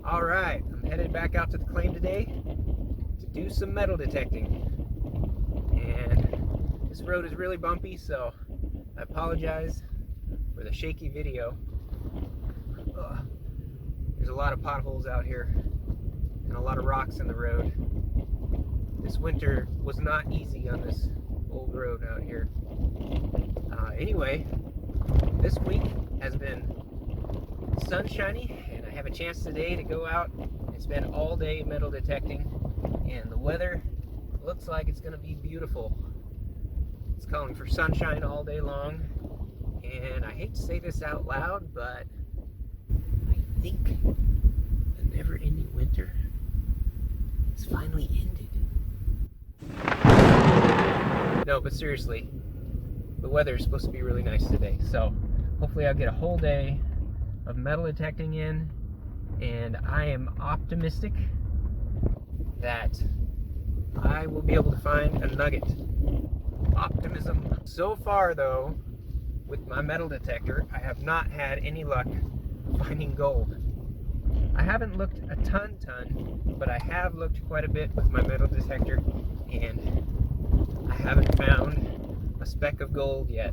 Alright, I'm headed back out to the claim today to do some metal detecting. And this road is really bumpy, so I apologize for the shaky video. There's a lot of potholes out here and a lot of rocks in the road. This winter was not easy on this old road out here. Anyway, this week has been sunshiny, and I have a chance today to go out and spend all day metal detecting, and the weather looks like it's going to be beautiful. It's calling for sunshine all day long, and I hate to say this out loud, but I think the never-ending winter has finally ended. No, but seriously, the weather is supposed to be really nice today, so hopefully I'll get a whole day of metal detecting in, and I am optimistic that I will be able to find a nugget. Optimism. So far though, with my metal detector, I have not had any luck finding gold. I haven't looked a ton, but I have looked quite a bit with my metal detector, and I haven't found a speck of gold yet.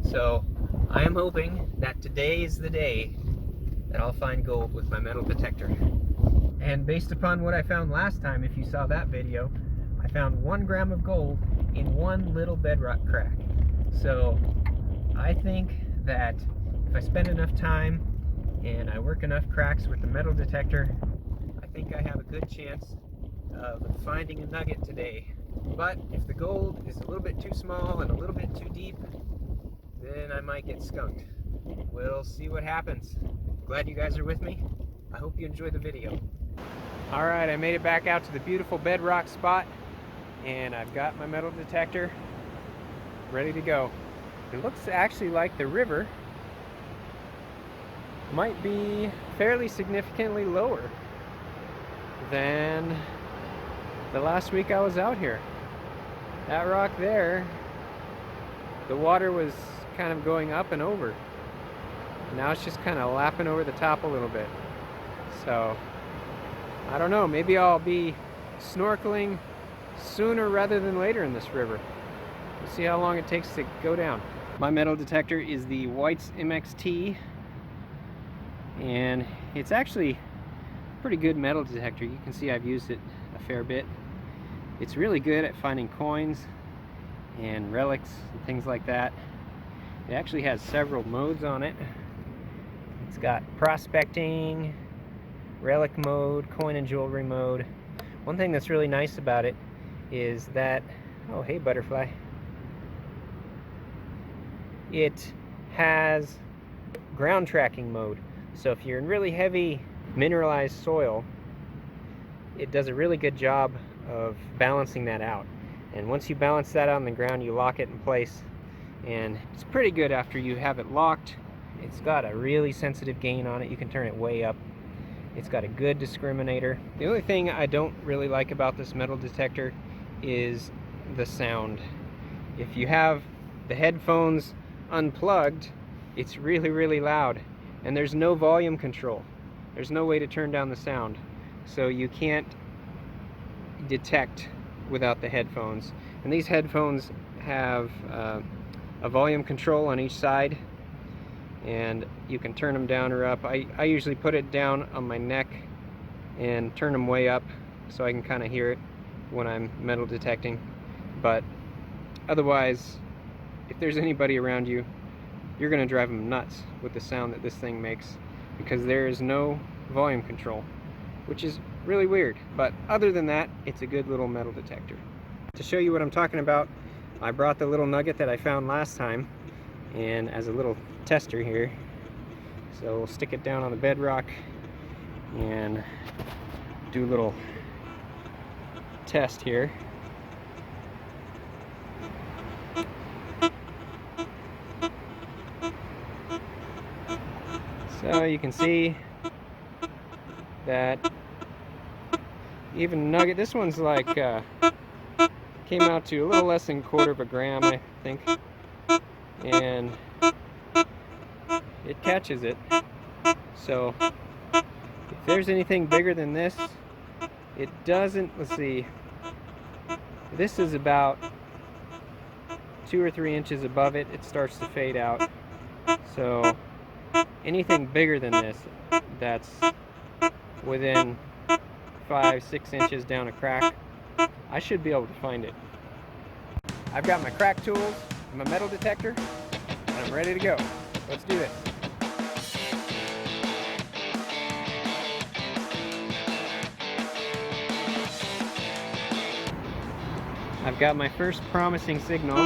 So I am hoping that today is the day that I'll find gold with my metal detector. And based upon what I found last time, if you saw that video, I found 1 gram of gold in one little bedrock crack. So I think that if I spend enough time and I work enough cracks with the metal detector, I think I have a good chance of finding a nugget today. But if the gold is a little bit too small and a little bit too deep, then I might get skunked. We'll see what happens. Glad you guys are with me. I hope you enjoy the video. Alright, I made it back out to the beautiful Bedrock spot, and I've got my metal detector ready to go. It looks actually like the river might be fairly significantly lower than the last week I was out here. That rock there, the water was kind of going up and over. Now it's just kind of lapping over the top a little bit. So, I don't know, maybe I'll be snorkeling sooner rather than later in this river. We'll see how long it takes to go down. My metal detector is the White's MXT, and it's actually a pretty good metal detector. You can see I've used it a fair bit. It's really good at finding coins and relics and things like that. It actually has several modes on it. It's got prospecting, relic mode, coin and jewelry mode. One thing that's really nice about it is that, oh hey butterfly, it has ground tracking mode. So if you're in really heavy mineralized soil, it does a really good job of balancing that out. And once you balance that out on the ground, you lock it in place, and it's pretty good after you have it locked. It's got a really sensitive gain on it. You can turn it way up. It's got a good discriminator. The only thing I don't really like about this metal detector is the sound. If you have the headphones unplugged, it's really loud, and there's no volume control. There's no way to turn down the sound, so you can't detect without the headphones. And these headphones have a volume control on each side, and you can turn them down or up. I usually put it down on my neck and turn them way up so I can kind of hear it when I'm metal detecting. But otherwise, if there's anybody around you, you're going to drive them nuts with the sound that this thing makes, because there is no volume control, which is really weird. But other than that, it's a good little metal detector. To show you what I'm talking about, I brought the little nugget that I found last time, and as a little tester here. So we'll stick it down on the bedrock and do a little test here. So you can see that even nugget, this one's like came out to a little less than 1/4 of a gram, I think, and it catches it. So if If there's anything bigger than this, it doesn't, let's see, this is about 2 or 3 inches above it, it starts to fade out. So anything bigger than this, that's within 5-6 inches down a crack, I should be able to find it. I've got my crack tools, my metal detector, and I'm ready to go. Let's do this. I've got my first promising signal,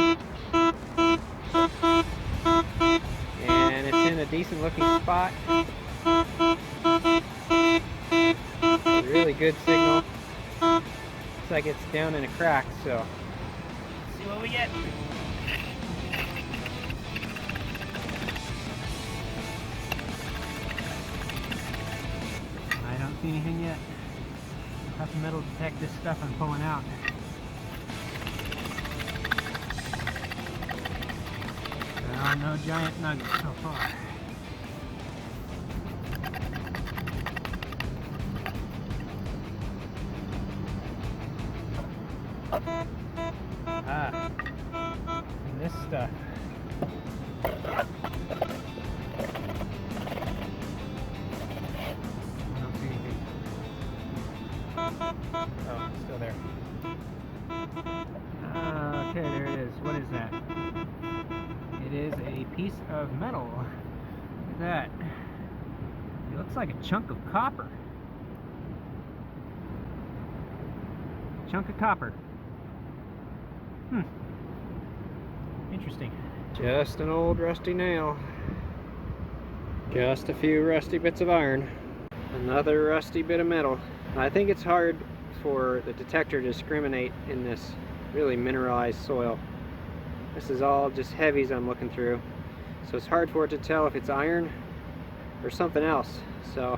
and it's in a decent looking spot. A really good signal. Looks like it's down in a crack, so let's see what we get. I don't see anything yet. I'll have to metal detect this stuff I'm pulling out. No giant nuggets so far. Ah, and this stuff. I don't see anything. Oh, it's still there. Okay, there it is. What is that? It is a piece of metal. Look at that. It looks like a chunk of copper. Chunk of copper. Interesting. Just an old rusty nail. Just a few rusty bits of iron. Another rusty bit of metal. I think it's hard for the detector to discriminate in this really mineralized soil. This is all just heavies I'm looking through. So it's hard for it to tell if it's iron or something else. So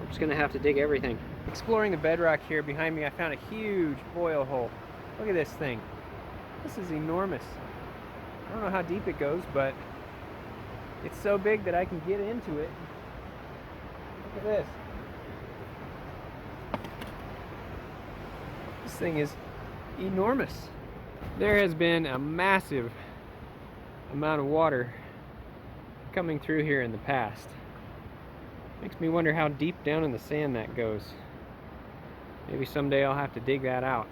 I'm just gonna have to dig everything. Exploring the bedrock here behind me, I found a huge boil hole. Look at this thing. This is enormous. I don't know how deep it goes, but it's so big that I can get into it. Look at this. This thing is enormous. There has been a massive amount of water coming through here in the past. Makes me wonder how deep down in the sand that goes. Maybe someday I'll have to dig that out.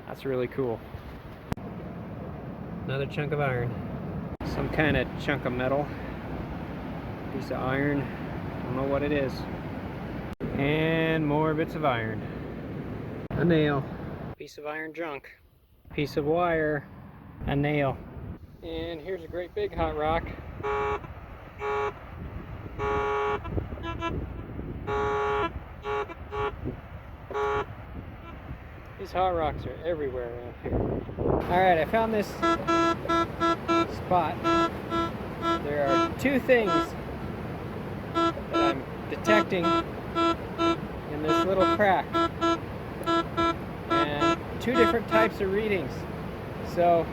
That's really cool. Another chunk of iron. Some kind of chunk of metal. Piece of iron. Don't know what it is. And more bits of iron. A nail. Piece of iron junk. Piece of wire. A nail. And here's a great big hot rock. These hot rocks are everywhere around here. Alright, I found this spot. There are two things that I'm detecting in this little crack. And two different types of readings. So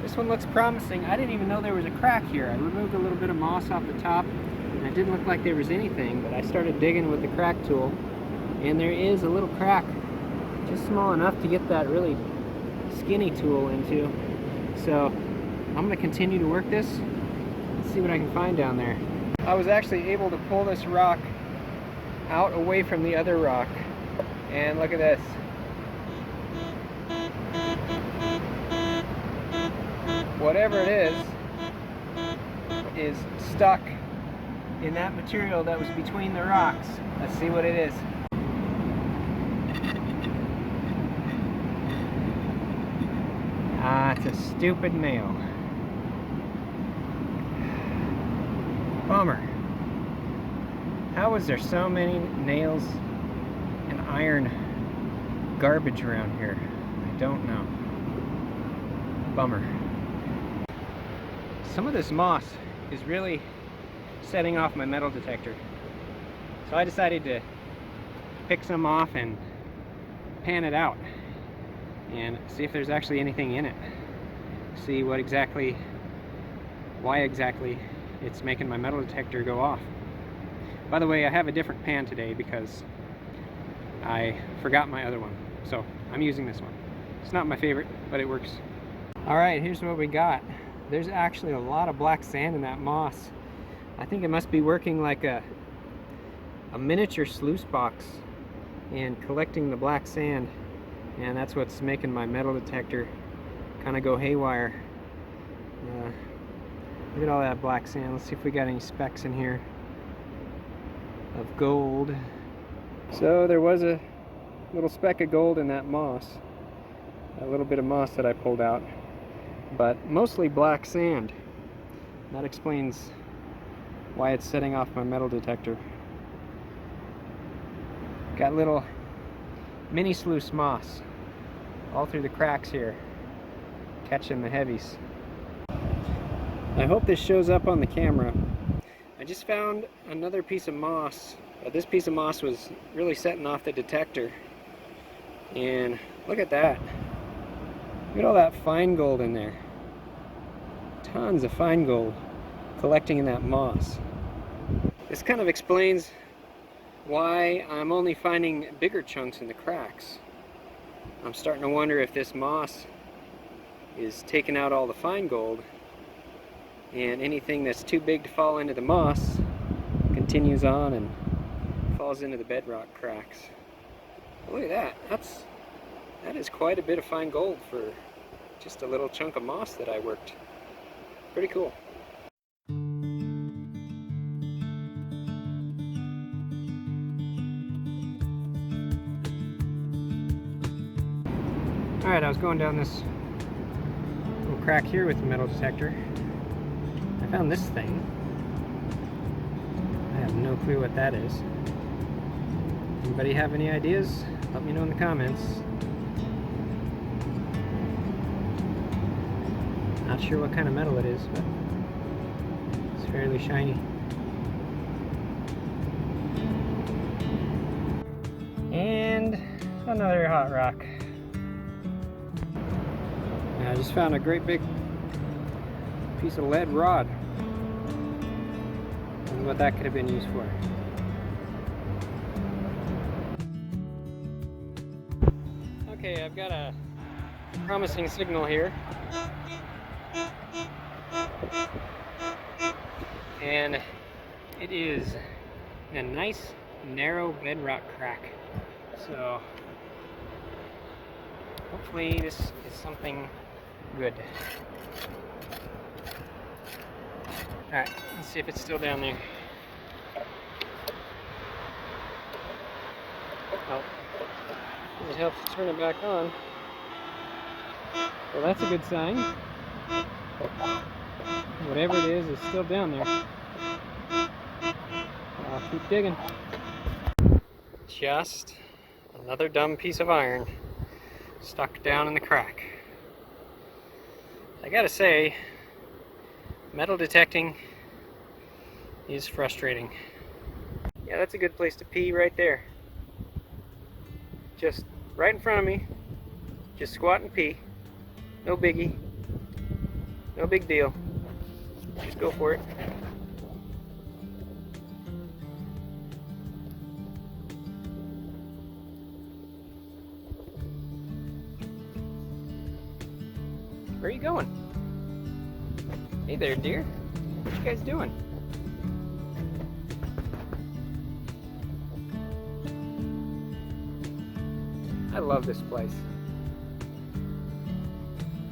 this one looks promising. I didn't even know there was a crack here. I removed a little bit of moss off the top and it didn't look like there was anything, but I started digging with the crack tool and there is a little crack, just small enough to get that really skinny tool into. So I'm going to continue to work this and see what I can find down there. I was actually able to pull this rock out away from the other rock, and look at this. Whatever it is stuck in that material that was between the rocks. Let's see what it is. Ah, it's a stupid nail. Bummer. How is there so many nails and iron garbage around here? I don't know. Bummer. Some of this moss is really setting off my metal detector. So I decided to pick some off and pan it out and see if there's actually anything in it. See why exactly it's making my metal detector go off. By the way, I have a different pan today because I forgot my other one. So I'm using this one. It's not my favorite, but it works. All right, here's what we got. There's actually a lot of black sand in that moss. I think it must be working like a miniature sluice box and collecting the black sand. And that's what's making my metal detector kind of go haywire. Look at all that black sand. Let's see if we got any specks in here of gold. So there was a little speck of gold in that moss. A little bit of moss that I pulled out. But mostly black sand. That explains why it's setting off my metal detector. Got little mini sluice moss all through the cracks here, catching the heavies. I hope this shows up on the camera. I just found another piece of moss. This piece of moss was really setting off the detector. And look at that. Look at all that fine gold in there. Tons of fine gold collecting in that moss. This kind of explains why I'm only finding bigger chunks in the cracks. I'm starting to wonder if this moss is taking out all the fine gold, and anything that's too big to fall into the moss continues on and falls into the bedrock cracks. Look at that. That is quite a bit of fine gold for just a little chunk of moss that I worked. Pretty cool. Alright, I was going down this little crack here with the metal detector. I found this thing. I have no clue what that is. Anybody have any ideas? Let me know in the comments. Not sure what kind of metal it is, but it's fairly shiny. And another hot rock. I just found a great big piece of lead rod. I wonder what that could have been used for. Okay, I've got a promising signal here. And it is a nice narrow bedrock crack. So hopefully this is something good. Alright, let's see if it's still down there. Oh, it helps to turn it back on. Well, that's a good sign. Whatever it is still down there. I'll keep digging. Just another dumb piece of iron stuck down in the crack. I gotta say, metal detecting is frustrating. Yeah, that's a good place to pee right there. Just right in front of me. Just squat and pee. No biggie. No big deal. Just go for it. Where are you going? Hey there, dear. What you guys doing? I love this place.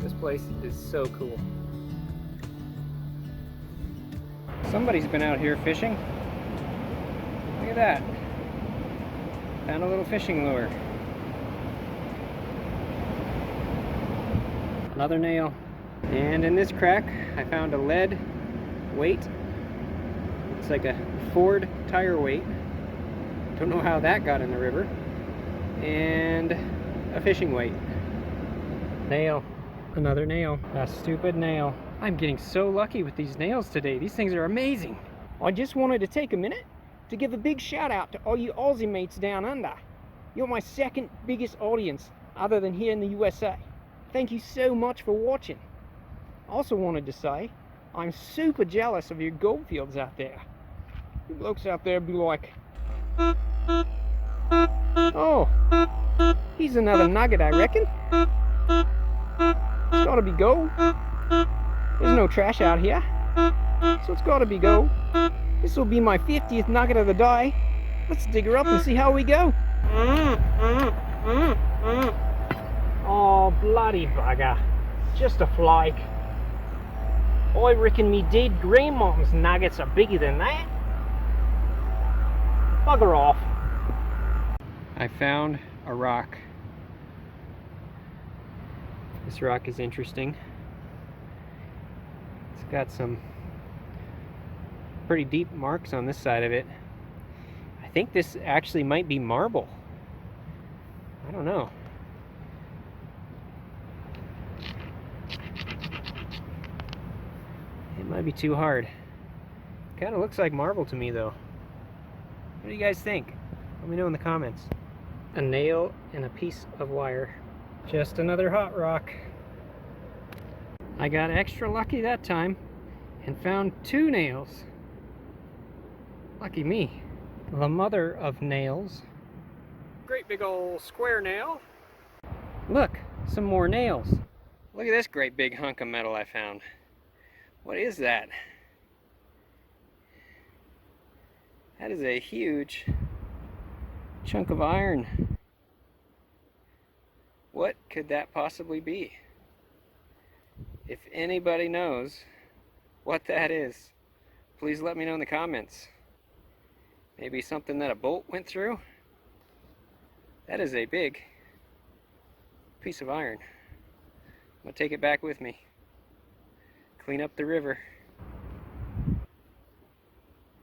This place is so cool. Somebody's been out here fishing. Look at that. Found a little fishing lure. Another nail. And in this crack, I found a lead weight. It's like a Ford tire weight. Don't know how that got in the river. And a fishing weight. Nail. Another nail. A stupid nail. I'm getting so lucky with these nails today. These things are amazing. I just wanted to take a minute to give a big shout out to all you Aussie mates down under. You're my second biggest audience other than here in the USA. Thank you so much for watching. I also wanted to say I'm super jealous of your gold fields out there. You blokes out there be like, oh, he's another nugget, I reckon. It's gotta be gold. There's no trash out here, so it's gotta be gold. This will be my 50th nugget of the day. Let's dig her up and see how we go. Oh, bloody bugger. Just a flake. I reckon me dead grandmom's nuggets are bigger than that. Bugger off. I found a rock. This rock is interesting. It's got some pretty deep marks on this side of it. I think this actually might be marble. I don't know. It might be too hard. Kind of looks like marble to me though. What do you guys think? Let me know in the comments. A nail and a piece of wire. Just another hot rock. I got extra lucky that time and found 2 nails. Lucky me. The mother of nails. Great big old square nail. Look, some more nails. Look at this great big hunk of metal I found. What is that? That is a huge chunk of iron. What could that possibly be? If anybody knows what that is, please let me know in the comments. Maybe something that a bolt went through? That is a big piece of iron. I'm gonna take it back with me. Clean up the river.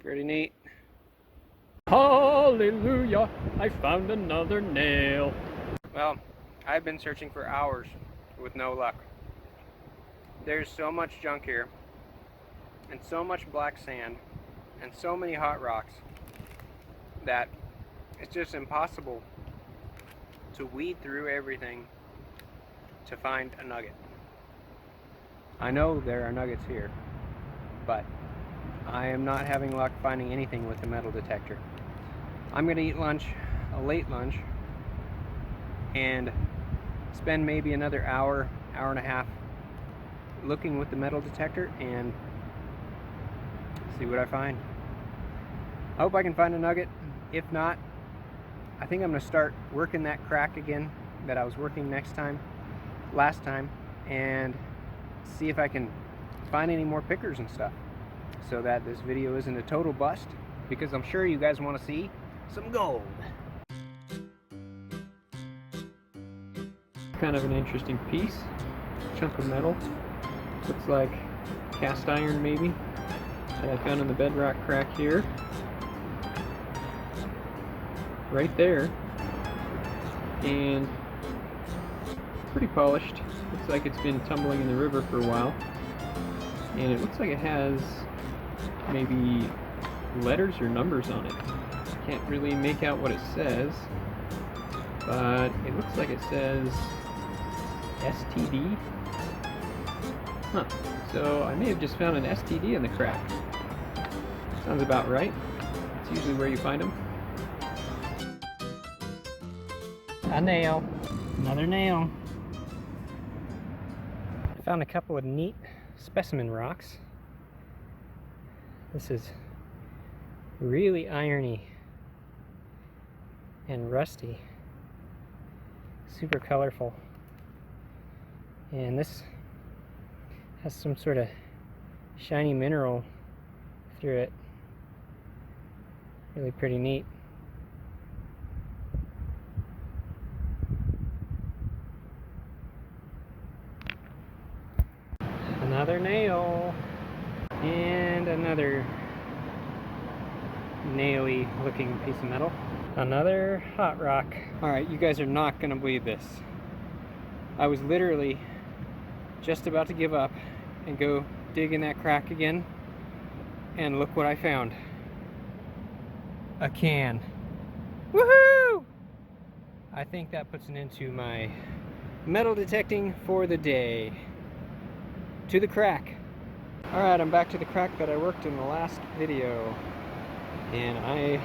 Pretty neat. Hallelujah! I found another nail. Well, I've been searching for hours with no luck. There's so much junk here, and so much black sand, and so many hot rocks that it's just impossible to weed through everything to find a nugget. I know there are nuggets here, but I am not having luck finding anything with the metal detector. I'm gonna eat lunch, a late lunch, and spend maybe another hour, hour and a half looking with the metal detector and see what I find. I hope I can find a nugget. If not, I think I'm gonna start working that crack again that I was working last time, and see if I can find any more pickers and stuff, so that this video isn't a total bust, because I'm sure you guys want to see some gold. Kind of an interesting piece, chunk of metal, looks like cast iron maybe, that I found in the bedrock crack here, right there, and pretty polished. Looks like it's been tumbling in the river for a while, and it looks like it has maybe letters or numbers on it. Can't really make out what it says, but it looks like it says STD. Huh. So I may have just found an STD in the crack. Sounds about right. It's usually where you find them. A nail. Another nail. I found a couple of neat specimen rocks. This is really irony and rusty. Super colorful. And this has some sort of shiny mineral through it. Really pretty neat. Another nail. And another naily looking piece of metal. Another hot rock. Alright, you guys are not gonna believe this. I was literally just about to give up and go dig in that crack again, and look what I found. A can. Woohoo! I think that puts an end to my metal detecting for the day. To the crack. Alright, I'm back to the crack that I worked in the last video. and I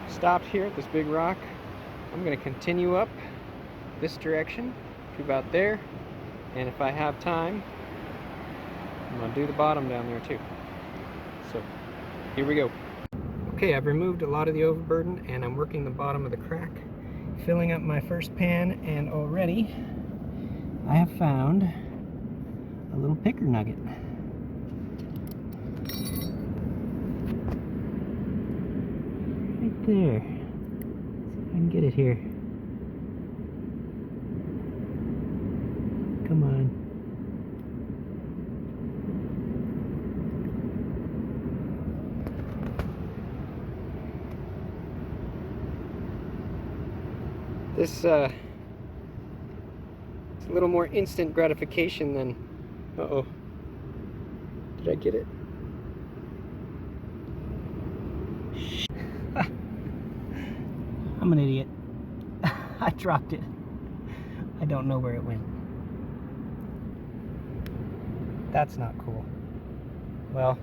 stopped here at this big rock. I'm going to continue up this direction to about there, and if I have time, I'm going to do the bottom down there too. So here we go. Okay, I've removed a lot of the overburden and I'm working the bottom of the crack, filling up my first pan, and already I have found a little picker nugget. Right there. Let's see if I can get it here. Come on. This it's a little more instant gratification than, uh-oh, did I get it? I'm an idiot. I dropped it. I don't know where it went. That's not cool. Well,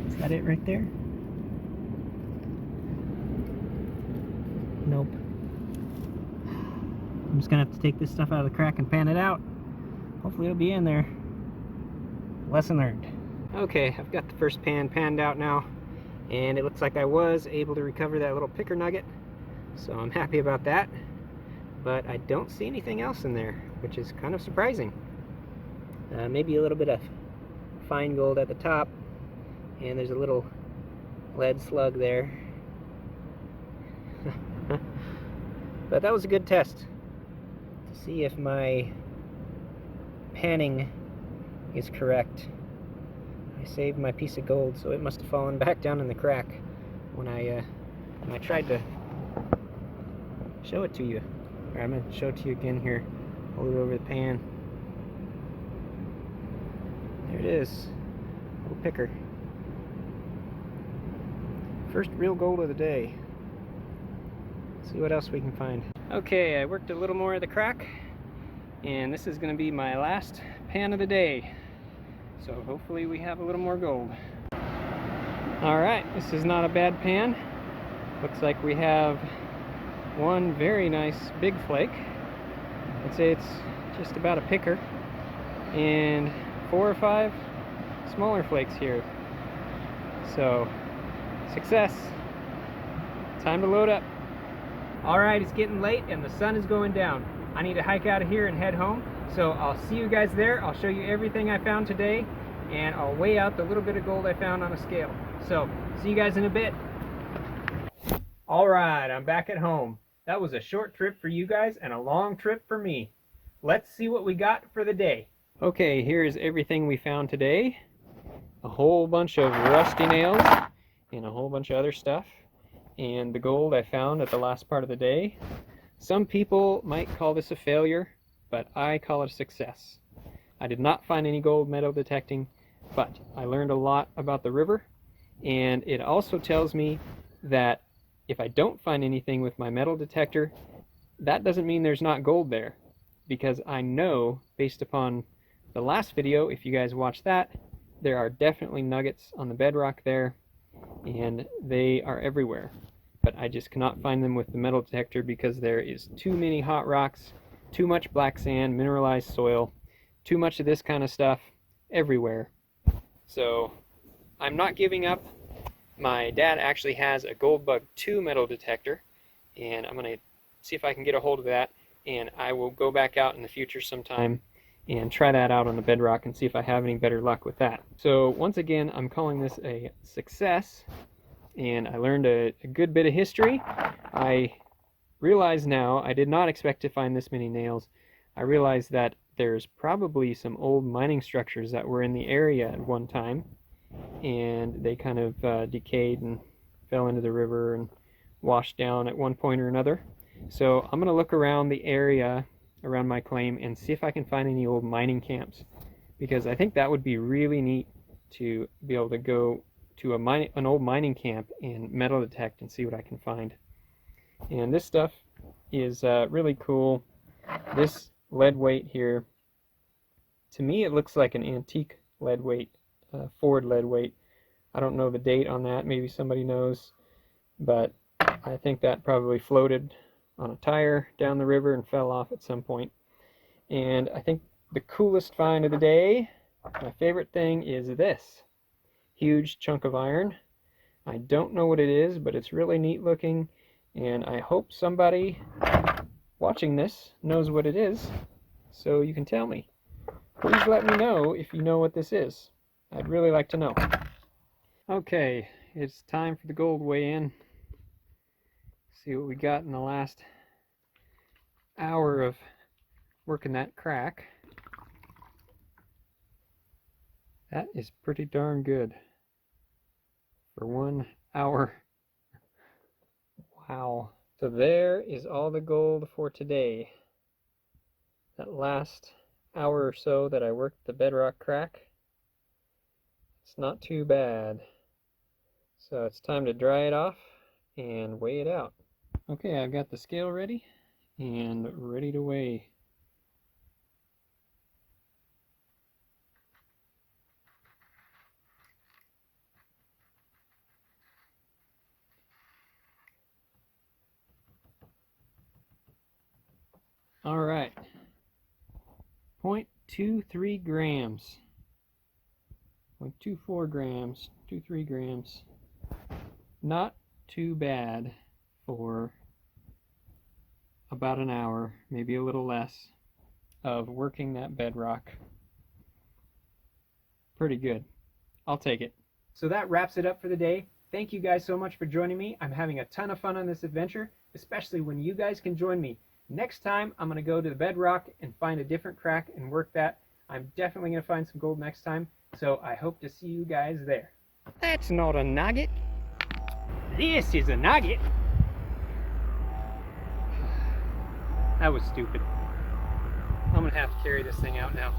is that it right there? Nope. I'm just gonna have to take this stuff out of the crack and pan it out. Hopefully it'll be in there. Lesson learned. Okay, I've got the first pan panned out now, and it looks like I was able to recover that little picker nugget, so I'm happy about that. But I don't see anything else in there, which is kind of surprising. Maybe a little bit of fine gold at the top, and there's a little lead slug there. But that was a good test to see if my panning is correct. I saved my piece of gold, so it must have fallen back down in the crack when I tried to show it to you. Alright, I'm going to show it to you again here. Hold it over the pan. There it is. Little picker. First real gold of the day. See what else we can find. Okay, I worked a little more of the crack, and this is going to be my last pan of the day. So hopefully we have a little more gold. Alright, this is not a bad pan. Looks like we have one very nice big flake. I'd say it's just about a picker, and 4 or 5 smaller flakes here. So, success. Time to load up. Alright, it's getting late and the sun is going down. I need to hike out of here and head home. So I'll see you guys there. I'll show you everything I found today, and I'll weigh out the little bit of gold I found on a scale. So, see you guys in a bit. Alright, I'm back at home. That was a short trip for you guys and a long trip for me. Let's see what we got for the day. Okay, here's everything we found today. A whole bunch of rusty nails and a whole bunch of other stuff. And the gold I found at the last part of the day. Some people might call this a failure, but I call it a success. I did not find any gold metal detecting, but I learned a lot about the river, and it also tells me that if I don't find anything with my metal detector, that doesn't mean there's not gold there, because I know, based upon the last video, if you guys watch that, there are definitely nuggets on the bedrock there, and they are everywhere. But I just cannot find them with the metal detector because there is too many hot rocks, too much black sand, mineralized soil, too much of this kind of stuff everywhere. So I'm not giving up. My dad actually has a Goldbug 2 metal detector, and I'm going to see if I can get a hold of that, and I will go back out in the future sometime and try that out on the bedrock and see if I have any better luck with that. So once again, I'm calling this a success, and I learned a good bit of history. I realize now I did not expect to find this many nails. I realized that there's probably some old mining structures that were in the area at one time, and they kind of decayed and fell into the river and washed down at one point or another. So I'm going to look around the area around my claim and see if I can find any old mining camps, because I think that would be really neat to be able to go to an old mining camp and metal detect and see what I can find. And this stuff is really cool. This lead weight here, to me it looks like an antique lead weight Ford lead weight. I don't know the date on that, maybe somebody knows, but I think that probably floated on a tire down the river and fell off at some point. And I think the coolest find of the day, my favorite thing, is this huge chunk of iron. I don't know what it is, but it's really neat looking, and I hope somebody watching this knows what it is, so you can tell me. Please let me know if you know what this is. I'd really like to know. Okay, it's time for the gold weigh-in. See what we got in the last hour of working that crack. That is pretty darn good for 1 hour. Wow. So there is all the gold for today. That last hour or so that I worked the bedrock crack, it's not too bad. So it's time to dry it off and weigh it out. Okay, I've got the scale ready and ready to weigh. All right, 0.23 grams, 0.24 grams, 23 grams. Not too bad for about an hour, maybe a little less, of working that bedrock. Pretty good. I'll take it. So that wraps it up for the day. Thank you guys so much for joining me. I'm having a ton of fun on this adventure, especially when you guys can join me. Next time, I'm going to go to the bedrock and find a different crack and work that. I'm definitely going to find some gold next time, so I hope to see you guys there. That's not a nugget. This is a nugget. That was stupid. I'm going to have to carry this thing out now.